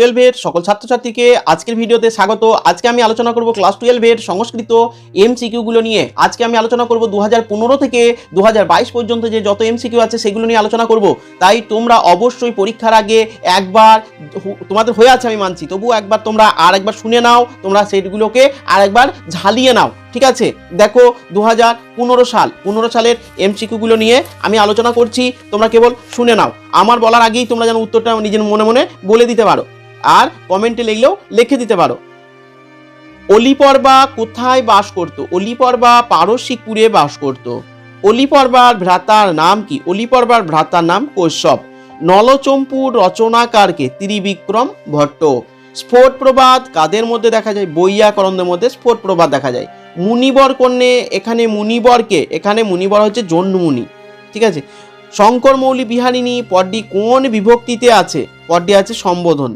12-এর সকল ছাত্রছাত্রীকে আজকের ভিডিওতে স্বাগত। আজকে আমি আলোচনা করব ক্লাস 12-এর সংস্কৃত এমসিকিউগুলো নিয়ে। আজকে আমি আলোচনা করব 2015 থেকে 2022 পর্যন্ত যে যত এমসিকিউ আছে সেগুলো নিয়ে আলোচনা করব। তাই তোমরা অবশ্যই পরীক্ষার আগে একবার, তোমাদের হয়ে আছে আমি মানছি, তবুও একবার তোমরা আর একবার শুনে নাও, তোমরা সেটগুলোকে আর একবার ঝালিয়ে নাও, ঠিক আছে? দেখো 2015 সালের এমসিকিউগুলো নিয়ে আমি আলোচনা করছি, তোমরা কেবল শুনে নাও। আমার বলার আগেই তোমরা যেন উত্তরটা নিজের মনে মনে বলে দিতে পারো, আর কমেন্টে লিখলেও লিখে দিতে পারো। অলিপর্বা কোথায় বাস করত? অলিপর্বা পারসিকপুরে বাস করত। অলিপর্বার ভ্রাতার নাম কি? অলিপর্বার ভ্রাতার নাম কশ্যপ। নলচম্পুর রচনাকারকে? ত্রিবিক্রম ভট্ট। স্ফোট প্রবাদ কাদের মধ্যে দেখা যায়? বৈয়াকরণদের মধ্যে স্ফোট প্রবাদ দেখা যায়। মুনিবর কন্যে, এখানে মুনিবরকে, এখানে মুনিবর হচ্ছে জন্মুনি, ঠিক আছে? শঙ্কর মৌলি বিহারিণী পদটি কোন বিভক্তিতে আছে? পদটি আছে সম্বোধন।